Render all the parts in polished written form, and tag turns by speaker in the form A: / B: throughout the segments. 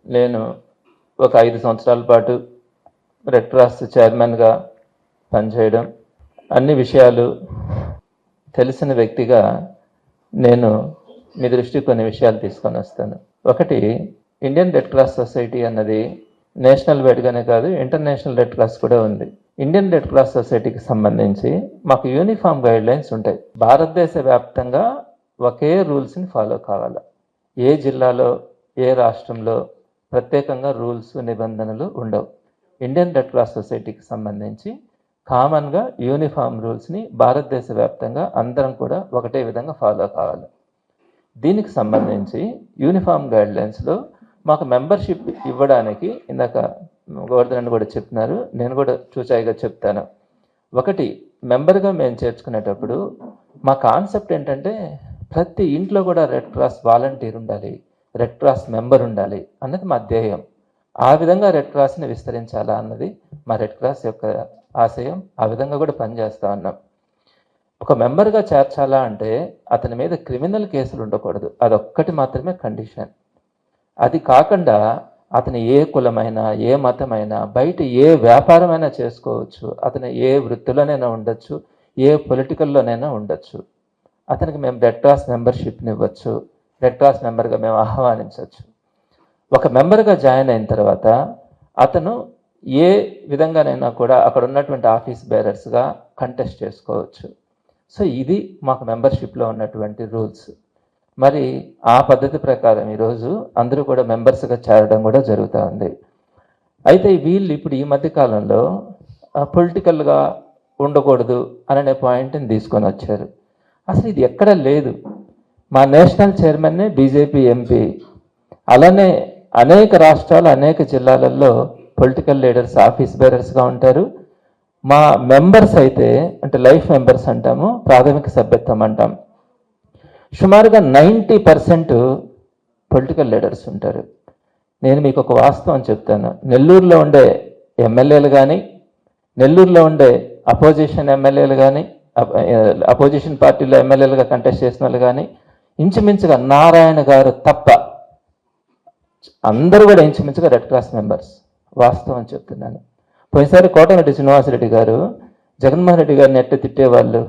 A: నేను ఒక 5 సంవత్సరాల పాటు రెడ్ క్రాస్ చైర్మన్గా పనిచేయడం, అన్ని విషయాలు తెలిసిన వ్యక్తిగా నేను మీ దృష్టికి కొన్ని విషయాలు తీసుకొని వస్తాను. ఒకటి, ఇండియన్ రెడ్ క్రాస్ సొసైటీ అన్నది నేషనల్ వైడ్గానే కాదు, ఇంటర్నేషనల్ రెడ్ క్రాస్ కూడా ఉంది. ఇండియన్ రెడ్ క్రాస్ సొసైటీకి సంబంధించి మాకు యూనిఫామ్ గైడ్ లైన్స్ ఉంటాయి. భారతదేశ వ్యాప్తంగా ఒకే రూల్స్ని ఫాలో కావాలి. ఏ జిల్లాలో, ఏ రాష్ట్రంలో ప్రత్యేకంగా రూల్స్, నిబంధనలు ఉండవు. ఇండియన్ రెడ్ క్రాస్ సొసైటీకి సంబంధించి కామన్గా యూనిఫామ్ రూల్స్ని భారతదేశ వ్యాప్తంగా అందరం కూడా ఒకటే విధంగా ఫాలో కావాలి. దీనికి సంబంధించి యూనిఫామ్ గైడ్లైన్స్లో మాకు మెంబర్షిప్ ఇవ్వడానికి ఇందాక గోవర్ధన్ కూడా చెప్తున్నారు, నేను కూడా చూచాయిగా చెప్తాను. ఒకటి, మెంబర్గా మేము చేర్చుకునేటప్పుడు మా కాన్సెప్ట్ ఏంటంటే ప్రతి ఇంట్లో కూడా రెడ్ క్రాస్ వాలంటీర్ ఉండాలి, రెడ్ క్రాస్ మెంబర్ ఉండాలి అన్నది మా ధ్యేయం. ఆ విధంగా రెడ్ క్రాస్ని విస్తరించాలా అన్నది మా రెడ్ క్రాస్ యొక్క ఆశయం. ఆ విధంగా కూడా పనిచేస్తా ఉన్నాం. ఒక మెంబర్గా చేర్చాలా అంటే అతని మీద క్రిమినల్ కేసులు ఉండకూడదు, అదొక్కటి మాత్రమే కండిషన్. అది కాకుండా అతను ఏ కులమైనా, ఏ మతమైనా, బయట ఏ వ్యాపారమైనా చేసుకోవచ్చు, అతను ఏ వృత్తిలోనైనా ఉండొచ్చు, ఏ పొలిటికల్లోనైనా ఉండొచ్చు. అతనికి మేము రెడ్ క్రాస్ మెంబర్షిప్ని ఇవ్వచ్చు, రెడ్ క్రాస్ మెంబర్గా మేము ఆహ్వానించవచ్చు. ఒక మెంబర్గా జాయిన్ అయిన తర్వాత అతను ఏ విధంగానైనా కూడా అక్కడ ఉన్నటువంటి ఆఫీస్ బేరర్స్గా కంటెస్ట్ చేసుకోవచ్చు. సో ఇది మాకు మెంబర్షిప్లో ఉన్నటువంటి రూల్స్. మరి ఆ పద్ధతి ప్రకారం ఈరోజు అందరూ కూడా మెంబర్స్గా చేరడం కూడా జరుగుతూ ఉంది. అయితే వీళ్ళు ఇప్పుడు ఈ మధ్య కాలంలో పొలిటికల్గా ఉండకూడదు అనే పాయింట్ని తీసుకొని వచ్చారు. అసలు ఇది ఎక్కడ లేదు. మా నేషనల్ చైర్మన్నే బీజేపీ ఎంపీ. అలానే అనేక రాష్ట్రాలు, అనేక జిల్లాలలో పొలిటికల్ లీడర్స్ ఆఫీస్ బేరర్స్గా ఉంటారు. మా మెంబర్స్ అయితే, అంటే లైఫ్ మెంబర్స్ అంటాము, ప్రాథమిక సభ్యత్వం అంటాం, సుమారుగా 90% పొలిటికల్ లీడర్స్ ఉంటారు. నేను మీకు ఒక వాస్తవం చెప్తాను. నెల్లూరులో ఉండే ఎమ్మెల్యేలు కానీ, నెల్లూరులో ఉండే అపోజిషన్ ఎమ్మెల్యేలు కానీ, అపోజిషన్ పార్టీలో ఎమ్మెల్యేలుగా కంటెస్ట్ చేసిన వాళ్ళు కానీ ఇంచుమించుగా నారాయణ గారు తప్ప అందరూ కూడా ఇంచుమించుగా రెడ్ క్రాస్ మెంబర్స్. వాస్తవం చెప్తున్నాను. పోయినసారి కోటమిరెడ్డి శ్రీనివాసరెడ్డి గారు జగన్మోహన్ రెడ్డి గారిని ఎట్ట తిట్టేవాళ్ళు.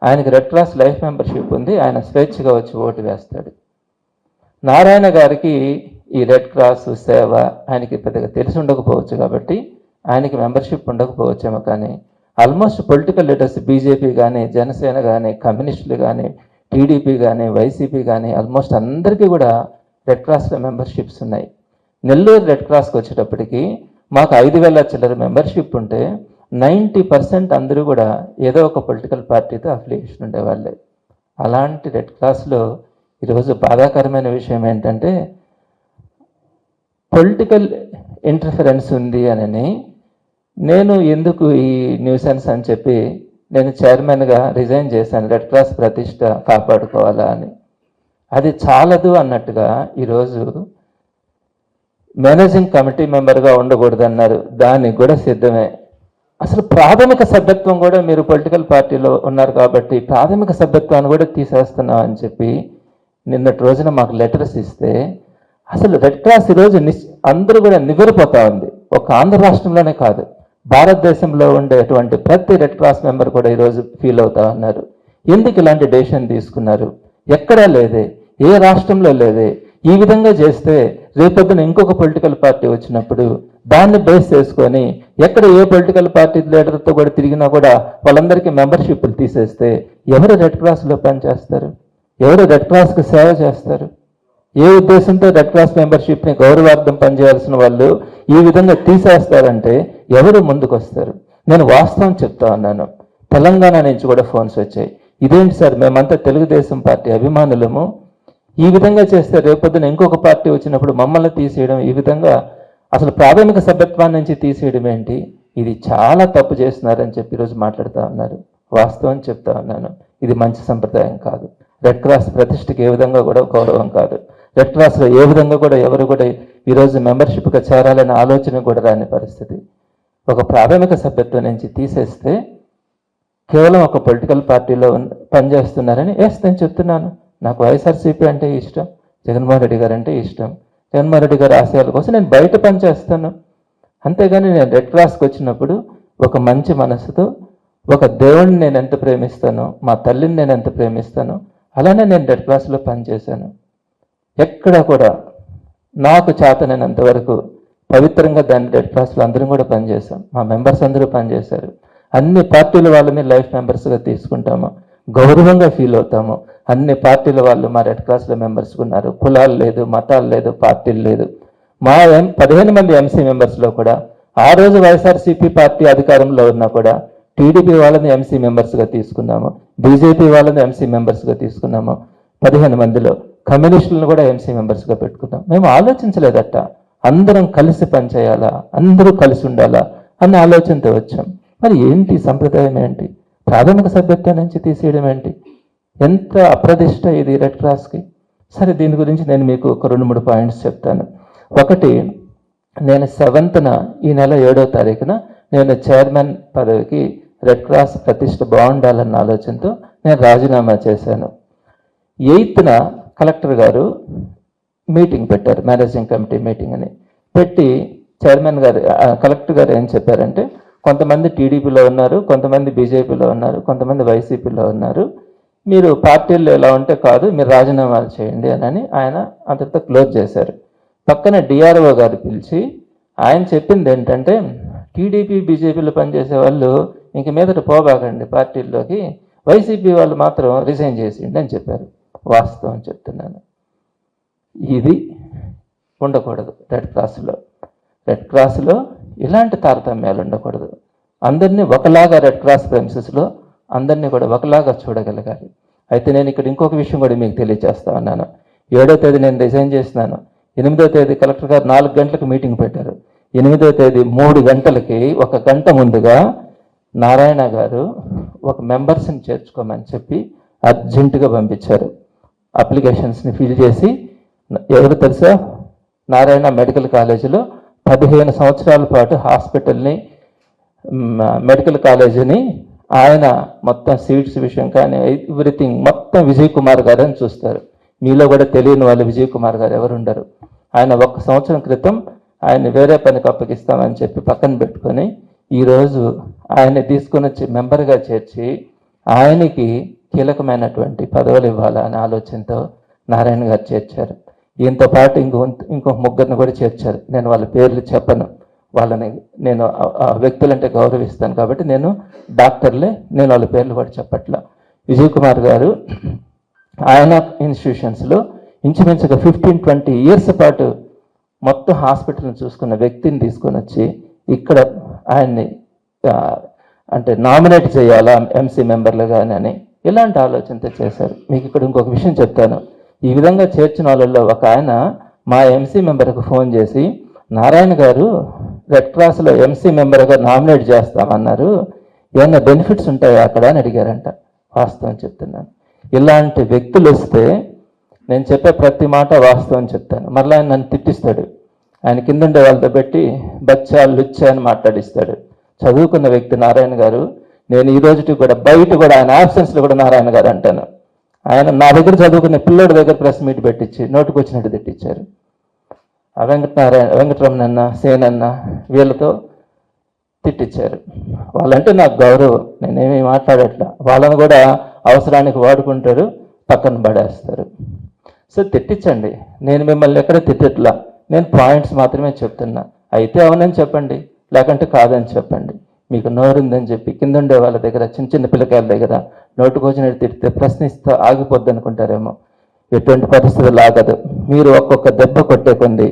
A: ఆయనకి రెడ్ క్రాస్ లైఫ్ మెంబర్షిప్ ఉంది, ఆయన స్వేచ్ఛగా వచ్చి ఓటు వేస్తాడు. నారాయణ గారికి ఈ రెడ్ క్రాస్ సేవ ఆయనకి పెద్దగా తెలిసి ఉండకపోవచ్చు, కాబట్టి ఆయనకి మెంబర్షిప్ ఉండకపోవచ్చేమో. కానీ ఆల్మోస్ట్ పొలిటికల్ లీడర్స్ బీజేపీ కానీ, జనసేన కానీ, కమ్యూనిస్టులు కానీ, టీడీపీ కానీ, వైసీపీ కానీ ఆల్మోస్ట్ అందరికీ కూడా రెడ్ క్రాస్లో మెంబర్షిప్స్ ఉన్నాయి. నెల్లూరు రెడ్ క్రాస్కి వచ్చేటప్పటికి మాకు 5,000 చిల్లర మెంబర్షిప్ ఉంటే 90% అందరూ కూడా ఏదో ఒక పొలిటికల్ పార్టీతో అఫిలియేషన్ ఉండేవాళ్ళే. అలాంటి రెడ్ క్రాస్లో ఈరోజు బాధాకరమైన విషయం ఏంటంటే పొలిటికల్ ఇంటర్ఫరెన్స్ ఉంది అని నేను ఎందుకు ఈ న్యూసెన్స్ అని చెప్పి నేను చైర్మన్గా రిజైన్ చేశాను. రెడ్ క్రాస్ ప్రతిష్ట కాపాడుకోవాలా అని. అది చాలదు అన్నట్టుగా ఈరోజు మేనేజింగ్ కమిటీ మెంబర్గా ఉండకూడదన్నారు, దానికి కూడా సిద్ధమే. అసలు ప్రాథమిక సభ్యత్వం కూడా మీరు పొలిటికల్ పార్టీలో ఉన్నారు కాబట్టి ప్రాథమిక సభ్యత్వాన్ని కూడా తీసేస్తున్నాం అని చెప్పి నిన్నటి రోజున మాకు లెటర్స్ ఇస్తే అసలు రెడ్ క్రాస్ ఈరోజు అందరూ కూడా నివ్వెరపోతా ఉంది. ఒక ఆంధ్ర రాష్ట్రంలోనే కాదు, భారతదేశంలో ఉండేటువంటి ప్రతి రెడ్ క్రాస్ మెంబర్ కూడా ఈరోజు ఫీల్ అవుతా ఉన్నారు. ఎందుకు ఇలాంటి డెసిషన్ తీసుకున్నారు? ఎక్కడా లేదే, ఏ రాష్ట్రంలో లేదే. ఈ విధంగా చేస్తే రేపొద్దున ఇంకొక పొలిటికల్ పార్టీ వచ్చినప్పుడు దాన్ని బేస్ చేసుకొని ఎక్కడ ఏ పొలిటికల్ పార్టీ లీడర్తో కూడా తిరిగినా కూడా వాళ్ళందరికీ మెంబర్షిప్లు తీసేస్తే ఎవరు రెడ్ క్రాస్లో పనిచేస్తారు? ఎవరు రెడ్ క్రాస్కి సేవ చేస్తారు? ఏ ఉద్దేశంతో రెడ్ క్రాస్ మెంబర్షిప్ని గౌరవార్థం పనిచేయాల్సిన వాళ్ళు ఈ విధంగా తీసేస్తారంటే ఎవరు ముందుకు వస్తారు? నేను వాస్తవం చెప్తా ఉన్నాను. తెలంగాణ నుంచి కూడా ఫోన్స్ వచ్చాయి, ఇదేంటి సార్ మేమంతా తెలుగుదేశం పార్టీ అభిమానులము, ఈ విధంగా చేస్తే రేపొద్దున ఇంకొక పార్టీ వచ్చినప్పుడు మమ్మల్ని తీసేయడం, ఈ విధంగా అసలు ప్రాథమిక సభ్యత్వాన్ని నుంచి తీసేయడం ఏంటి, ఇది చాలా తప్పు చేస్తున్నారని చెప్పి ఈరోజు మాట్లాడుతూ ఉన్నారు. వాస్తవం చెప్తా ఉన్నాను, ఇది మంచి సంప్రదాయం కాదు. రెడ్ క్రాస్ ప్రతిష్టకి ఏ విధంగా కూడా గౌరవం కాదు. రెడ్ క్రాస్లో ఏ విధంగా కూడా ఎవరు కూడా ఈరోజు మెంబర్షిప్గా చేరాలనే ఆలోచన కూడా రాని పరిస్థితి. ఒక ప్రాథమిక సభ్యత్వం నుంచి తీసేస్తే కేవలం ఒక పొలిటికల్ పార్టీలో పనిచేస్తున్నారని నేను చెప్తున్నాను. నాకు వైఎస్ఆర్సీపీ అంటే ఇష్టం, జగన్మోహన్ రెడ్డి గారు అంటే ఇష్టం, జగన్మోహన్ రెడ్డి గారి ఆశయాల కోసం నేను బయట పనిచేస్తాను. అంతేగాని నేను రెడ్ క్రాస్కి వచ్చినప్పుడు ఒక మంచి మనసుతో ఒక దేవుడిని నేను ఎంత ప్రేమిస్తానో, మా తల్లిని నేను ఎంత ప్రేమిస్తానో అలానే నేను రెడ్ క్రాస్లో పనిచేశాను. ఎక్కడ కూడా నాకు చేతనైనంత వరకు పవిత్రంగా దాన్ని రెడ్ క్రాస్లో అందరం కూడా పనిచేశాం. మా మెంబర్స్ అందరూ పనిచేశారు. అన్ని పార్టీల వాళ్ళని లైఫ్ మెంబర్స్గా తీసుకుంటాము, గౌరవంగా ఫీల్ అవుతాము. అన్ని పార్టీల వాళ్ళు మా రెడ్ క్రాస్లో మెంబర్స్ ఉన్నారు. కులాలు లేదు, మతాలు లేదు, పార్టీలు లేదు. మా 15 మంది ఎంసీ మెంబర్స్లో కూడా ఆ రోజు వైఎస్ఆర్సీపీ పార్టీ అధికారంలో ఉన్నా కూడా టీడీపీ వాళ్ళని ఎంసీ మెంబర్స్గా తీసుకున్నాము, బీజేపీ వాళ్ళని ఎంసీ మెంబర్స్గా తీసుకున్నాము. 15 మందిలో కమ్యూనిస్టులను కూడా ఎంసీ మెంబర్స్గా పెట్టుకున్నాం. మేము ఆలోచించలేదట అందరం కలిసి పనిచేయాలా, అందరూ కలిసి ఉండాలా అన్న ఆలోచనతో వచ్చాం. మరి ఏంటి సంప్రదాయం, ఏంటి ప్రాథమిక సభ్యత్వం నుంచి తీసేయడం ఏంటి? ఎంత అప్రదిష్ట ఇది రెడ్ క్రాస్కి. సరే, దీని గురించి నేను మీకు ఒక 2-3 పాయింట్స్ చెప్తాను. ఒకటి, నేను 7th ఈ నెల 7వ తారీఖున నేను చైర్మన్ పదవికి రెడ్ క్రాస్ ప్రతిష్ట బాగుండాలన్న ఆలోచనతో నేను రాజీనామా చేశాను. 8th కలెక్టర్ గారు మీటింగ్ పెట్టారు, మేనేజింగ్ కమిటీ మీటింగ్ అని పెట్టి చైర్మన్ గారు కలెక్టర్ గారు ఏం చెప్పారంటే, కొంతమంది టీడీపీలో ఉన్నారు, కొంతమంది బీజేపీలో ఉన్నారు, కొంతమంది వైసీపీలో ఉన్నారు, మీరు పార్టీల్లో ఎలా ఉంటే కాదు, మీరు రాజీనామాలు చేయండి అని ఆయన అంతటితో క్లోజ్ చేశారు. పక్కన డిఆర్ఓ గారు పిలిచి ఆయన చెప్పింది ఏంటంటే, టీడీపీ బీజేపీలో పనిచేసే వాళ్ళు ఇంక మీదట పోబాకండి పార్టీల్లోకి, వైసీపీ వాళ్ళు మాత్రం రిజైన్ చేసిండి అని చెప్పారు. వాస్తవం చెప్తున్నాను, ఇది ఉండకూడదు రెడ్ క్రాస్లో. రెడ్ క్రాస్లో ఇలాంటి తారతమ్యాలు ఉండకూడదు. అందరినీ ఒకలాగా రెడ్ క్రాస్ ప్రెమిసెస్లో అందరినీ కూడా ఒకలాగా చూడగలగాలి. అయితే నేను ఇక్కడ ఇంకొక విషయం కూడా మీకు తెలియజేస్తా ఉన్నాను. 7వ తేదీ నేను రిజైన్ చేసినాను. 8వ తేదీ కలెక్టర్ గారు 4 గంటలకు మీటింగ్ పెట్టారు. 8వ తేదీ 3 గంటలకి 1 గంట ముందుగా నారాయణ గారు ఒక మెంబర్స్ని చేర్చుకోమని చెప్పి అర్జెంటుగా పంపించారు. అప్లికేషన్స్ని ఫిల్ చేసి, ఎవరు తెలుసా, నారాయణ మెడికల్ కాలేజీలో 15 సంవత్సరాల పాటు హాస్పిటల్ని, మెడికల్ కాలేజీని ఆయన మొత్తం సీట్స్ విషయం కానీ ఎవ్రీథింగ్ మొత్తం విజయ్ కుమార్ గారు అని చూస్తారు. మీలో కూడా తెలియని వాళ్ళు విజయ్ కుమార్ గారు ఎవరు ఉండరు. ఆయన 1 సంవత్సరం క్రితం ఆయన్ని వేరే పనికి అప్పగిస్తామని చెప్పి పక్కన పెట్టుకొని ఈరోజు ఆయన్ని తీసుకొని వచ్చి మెంబర్గా చేర్చి ఆయనకి కీలకమైనటువంటి పదవులు ఇవ్వాలనే ఆలోచనతో నారాయణ గారు చేర్చారు. దీంతో పాటు ఇంకో 3 కూడా చేర్చారు. నేను వాళ్ళ పేర్లు చెప్పను, వాళ్ళని నేను వ్యక్తులంటే గౌరవిస్తాను కాబట్టి నేను డాక్టర్లే, నేను వాళ్ళ పేర్లు కూడా చెప్పట్లా. విజయ్ కుమార్ గారు ఆయన ఇన్స్టిట్యూషన్స్లో ఇంచుమించుగా 15-20 ఇయర్స్ పాటు మొత్తం హాస్పిటల్ని చూసుకున్న వ్యక్తిని తీసుకొని వచ్చి ఇక్కడ ఆయన్ని అంటే నామినేట్ చేయాలా ఎంసీ మెంబర్లు కానీ అని ఇలాంటి ఆలోచనతో చేశారు. మీకు ఇక్కడ ఇంకొక విషయం చెప్తాను. ఈ విధంగా చేర్చిన వాళ్ళల్లో ఒక ఆయన మా ఎంసీ మెంబర్కి ఫోన్ చేసి, నారాయణ గారు రెడ్ క్రాస్లో ఎంసీ మెంబర్గా నామినేట్ చేస్తామన్నారు, ఏమన్నా బెనిఫిట్స్ ఉంటాయా అక్కడ అని అడిగారంట. వాస్తవం చెప్తున్నాను. ఇలాంటి వ్యక్తులు వస్తే నేను చెప్పే ప్రతి మాట వాస్తవం చెప్తాను. మరలా ఆయన నన్ను తిట్టిస్తాడు. ఆయన కింద ఉండే వాళ్ళతో పెట్టి బచ్చా లుచ్చా అని మాట్లాడిస్తాడు. చదువుకున్న వ్యక్తి నారాయణ గారు. నేను ఈ రోజుకి కూడా బయట కూడా ఆయన ఆబ్సెన్స్లో కూడా నారాయణ గారు అంటాను. ఆయన నా దగ్గర చదువుకునే పిల్లోడి దగ్గర ప్రెస్ మీట్ పెట్టించి నోటుకు వచ్చినట్టు తిట్టించారు. ఆ వెంకటరమణన్న, సేనన్న వీళ్ళతో తిట్టించారు. వాళ్ళంటే నాకు గౌరవం, నేనేమీ మాట్లాడట్లా. వాళ్ళని కూడా అవసరానికి వాడుకుంటారు, పక్కన పడేస్తారు. సో తిట్టించండి, నేను మిమ్మల్ని ఎక్కడ తిట్టట్లా, నేను పాయింట్స్ మాత్రమే చెప్తున్నా. అయితే అవునని చెప్పండి, లేకంటే కాదని చెప్పండి. మీకు నోరుందని చెప్పి కింద ఉండే వాళ్ళ దగ్గర, చిన్న చిన్న పిల్లకాయల దగ్గర నోటుకు వచ్చినట్టు తిడితే ప్రశ్నిస్తూ ఆగిపోద్ది అనుకుంటారేమో. ఎటువంటి పరిస్థితులు ఆగదు. మీరు ఒక్కొక్క దెబ్బ కొట్టే కొంది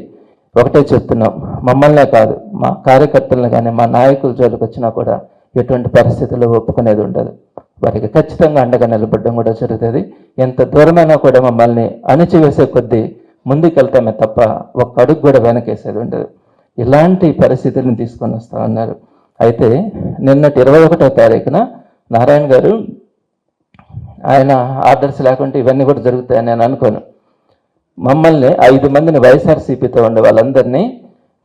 A: ఒకటే చెప్తున్నాం, మమ్మల్నే కాదు మా కార్యకర్తలను కానీ మా నాయకుల జోలికి వచ్చినా కూడా ఎటువంటి పరిస్థితుల్లో ఒప్పుకునేది ఉండదు. వారికి ఖచ్చితంగా అండగా నిలబడడం కూడా జరుగుతుంది. ఎంత దూరమైనా కూడా మమ్మల్ని అణిచివేసే కొద్దీ ముందుకెళ్తామే తప్ప ఒక్క అడుగు కూడా వెనకేసేది ఉండదు. ఇలాంటి పరిస్థితులను తీసుకొని వస్తూ ఉన్నారు. అయితే నిన్నటి 21వ తారీఖున నారాయణ గారు ఆయన ఆర్డర్స్ లేకుంటే ఇవన్నీ కూడా జరుగుతాయని నేను అనుకోను. మమ్మల్ని 5 మందిని వైఎస్ఆర్సీపీతో ఉండే వాళ్ళందరినీ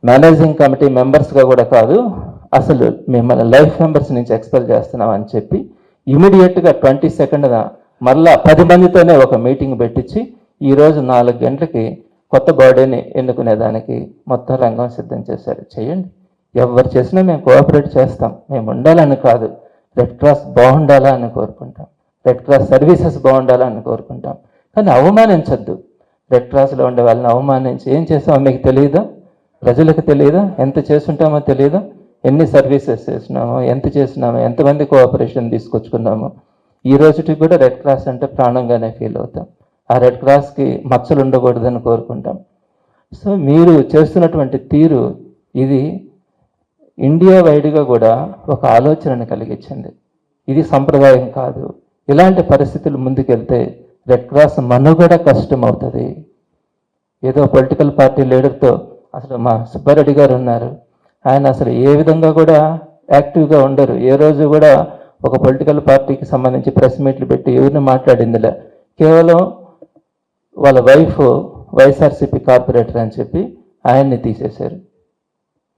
A: మేనేజింగ్ కమిటీ మెంబర్స్గా కూడా కాదు, అసలు మిమ్మల్ని లైఫ్ మెంబర్స్ నుంచి ఎక్స్పెల్ చేస్తున్నాం అని చెప్పి ఇమీడియట్గా 22న మళ్ళా 10 మందితోనే ఒక మీటింగ్ పెట్టించి ఈరోజు 4 గంటలకి కొత్త బాడీని ఎన్నుకునేదానికి మొత్తం రంగం సిద్ధం చేశారు. చేయండి, ఎవరు చేసినా మేము కోఆపరేట్ చేస్తాం. మేము ఉండాలని కాదు, రెడ్ క్రాస్ బాగుండాలా అని కోరుకుంటాం, రెడ్ క్రాస్ సర్వీసెస్ బాగుండాలా అని కోరుకుంటాం. కానీ అవమానించద్దు. రెడ్ క్రాస్లో ఉండే వాళ్ళని అవమానించి ఏం చేస్తామో మీకు తెలియదా? ప్రజలకు తెలియదా? ఎంత చేస్తుంటామో తెలియదా? ఎన్ని సర్వీసెస్ చేసినామో, ఎంత చేసినామో, ఎంతమంది కోఆపరేషన్ తీసుకొచ్చుకున్నామో. ఈ రోజుకి కూడా రెడ్ క్రాస్ అంటే ప్రాణంగానే ఫీల్ అవుతాం. ఆ రెడ్ క్రాస్కి మచ్చలు ఉండకూడదని కోరుకుంటాం. సో మీరు చేస్తున్నటువంటి తీరు ఇది ఇండియా వైడ్గా కూడా ఒక ఆలోచనను కలిగించింది. ఇది సంప్రదాయం కాదు. ఇలాంటి పరిస్థితులు ముందుకెళ్తే రెడ్ క్రాస్ మనుగడ కష్టం అవుతుంది. ఏదో పొలిటికల్ పార్టీ లీడర్తో, అసలు మా సుబ్బారెడ్డి గారు ఉన్నారు, ఆయన అసలు ఏ విధంగా కూడా యాక్టివ్గా ఉండరు. ఏ రోజు కూడా ఒక పొలిటికల్ పార్టీకి సంబంధించి ప్రెస్ మీట్లు పెట్టి ఎవరిని మాట్లాడిందిలే. కేవలం వాళ్ళ వైఫ్ వైఎస్ఆర్సీపీ కార్పొరేటర్ అని చెప్పి ఆయన్ని తీసేశారు.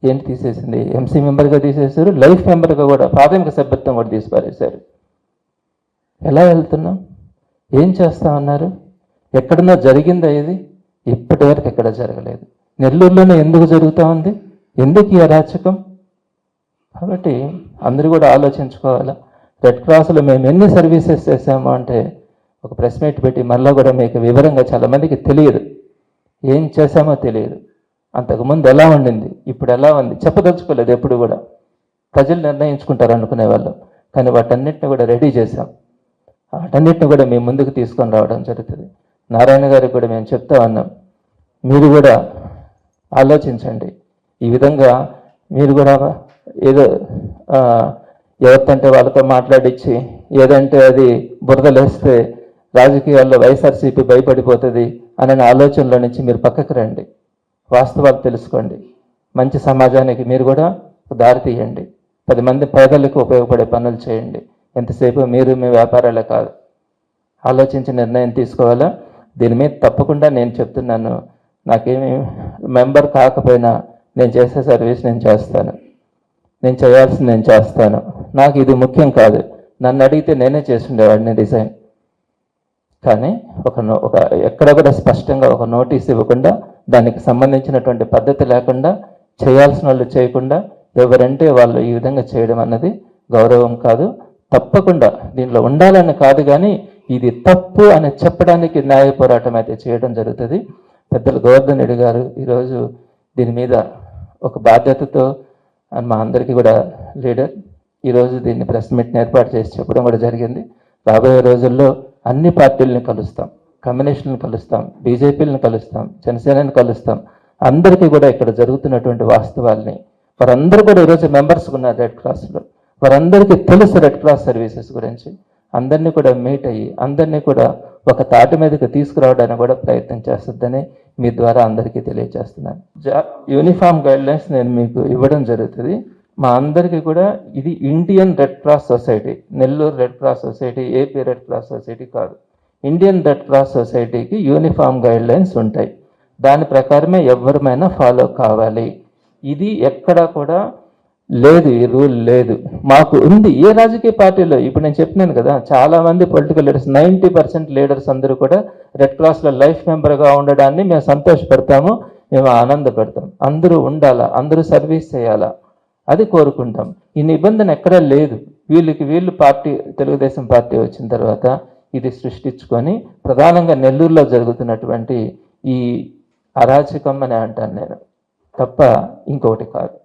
A: ఏంటి తీసేసింది? ఎంసీ మెంబర్గా తీసేశారు, లైఫ్ మెంబర్గా కూడా, ప్రాథమిక సభ్యత్వం కూడా తీసి పారేశారు. ఎలా వెళ్తున్నాం? ఏం చేస్తా ఉన్నారు? ఎక్కడన్నా జరిగిందా ఇది? ఇప్పటి వరకు ఎక్కడ జరగలేదు. నెల్లూరులోనే ఎందుకు జరుగుతూ ఉంది? ఎందుకు ఈ అరాచకం? కాబట్టి అందరూ కూడా ఆలోచించుకోవాలా. రెడ్ క్రాస్లో మేము ఎన్ని సర్వీసెస్ చేసాము అంటే ఒక ప్రెస్ మీట్ పెట్టి మళ్ళీ కూడా మీకు వివరంగా, చాలామందికి తెలియదు ఏం చేశామో తెలియదు. అంతకుముందు ఎలా ఉండింది, ఇప్పుడు ఎలా ఉంది చెప్పదలుచుకోలేదు. ఎప్పుడు కూడా ప్రజలు నిర్ణయించుకుంటారు అనుకునే వాళ్ళం. కానీ వాటన్నిటిని కూడా రెడీ చేశాం. వాటన్నిటిని కూడా మేము ముందుకు తీసుకొని రావడం జరుగుతుంది. నారాయణ గారికి కూడా మేము చెప్తా ఉన్నాం, మీరు కూడా ఆలోచించండి. ఈ విధంగా మీరు కూడా ఏదో ఎవరికంటే వాళ్ళతో మాట్లాడించి ఏదంటే అది బురదలేస్తే రాజకీయాల్లో వైఎస్ఆర్సీపీ భయపడిపోతుంది అనే ఆలోచనలో నుంచి మీరు పక్కకు రండి. వాస్తవాలు తెలుసుకోండి. మంచి సమాజానికి మీరు కూడా దారి తీయండి. 10 మంది పేదలకు ఉపయోగపడే పనులు చేయండి. ఎంతసేపు మీరు మీ వ్యాపారాలే కాదు, ఆలోచించి నిర్ణయం తీసుకోవాలా. దీని మీద తప్పకుండా నేను చెప్తున్నాను, నాకేమి మెంబర్ కాకపోయినా నేను చేసే సర్వీస్ నేను చేస్తాను, నేను చేయాల్సింది నేను చేస్తాను. నాకు ఇది ముఖ్యం కాదు. నన్ను అడిగితే నేనే చేస్తుండేవాడిని డిజైన్. కానీ ఒక ఎక్కడ కూడా స్పష్టంగా ఒక నోటీస్ ఇవ్వకుండా, దానికి సంబంధించినటువంటి పద్ధతి లేకుండా, చేయాల్సిన వాళ్ళు చేయకుండా ఎవరంటే వాళ్ళు ఈ విధంగా చేయడం అన్నది గౌరవం కాదు. తప్పకుండా దీనిలో ఉండాలని కాదు, కానీ ఇది తప్పు అని చెప్పడానికి న్యాయ పోరాటం అయితే చేయడం జరుగుతుంది. పెద్దలు గోవర్ధన్ రెడ్డి గారు ఈరోజు దీని మీద ఒక బాధ్యతతో, మా అందరికీ కూడా లీడర్, ఈరోజు దీన్ని ప్రెస్ మీట్ని ఏర్పాటు చేసి చెప్పడం కూడా జరిగింది. రాబోయే రోజుల్లో అన్ని పార్టీలను కలుస్తాం, కమ్యూనిస్టులను కలుస్తాం, బీజేపీలను కలుస్తాం, జనసేనని కలుస్తాం. అందరికీ కూడా ఇక్కడ జరుగుతున్నటువంటి వాస్తవాల్ని, వారందరూ కూడా ఈరోజు మెంబర్స్ ఉన్నారు రెడ్ క్రాస్లో, వారందరికీ తెలుసు రెడ్ క్రాస్ సర్వీసెస్ గురించి. అందరినీ కూడా మీట్ అయ్యి అందరినీ కూడా ఒక తాటి మీదకి తీసుకురావడానికి కూడా ప్రయత్నం చేస్తుందని మీ ద్వారా అందరికీ తెలియజేస్తున్నాను. యూనిఫామ్ గైడ్లైన్స్ నేను మీకు ఇవ్వడం జరుగుతుంది. మా అందరికీ కూడా ఇది Indian red cross society, Nellore red cross society, AP red cross society కాదు. ఇండియన్ రెడ్ క్రాస్ సొసైటీకి యూనిఫామ్ గైడ్లైన్స్ ఉంటాయి. దాని ప్రకారమే ఎవరిమైనా ఫాలో కావాలి. ఇది ఎక్కడా కూడా లేదు, ఈ రూల్ లేదు. మాకు ఉంది ఏ రాజకీయ పార్టీలో. ఇప్పుడు నేను చెప్పినాను కదా, చాలామంది పొలిటికల్ లీడర్స్, 90% లీడర్స్ అందరూ కూడా రెడ్ క్రాస్లో లైఫ్ మెంబర్గా ఉండడాన్ని మేము సంతోషపెడతాము, మేము ఆనందపెడతాం. అందరూ ఉండాలా, అందరూ సర్వీస్ చేయాలా, అది కోరుకుంటాం. ఈ నిబంధన ఎక్కడా లేదు. వీళ్ళు పార్టీ, తెలుగుదేశం పార్టీ వచ్చిన తర్వాత ఇది సృష్టించుకొని ప్రధానంగా నెల్లూరులో జరుగుతున్నటువంటి ఈ అరాచకం అని అంటాను నేను, తప్ప ఇంకొకటి కాదు.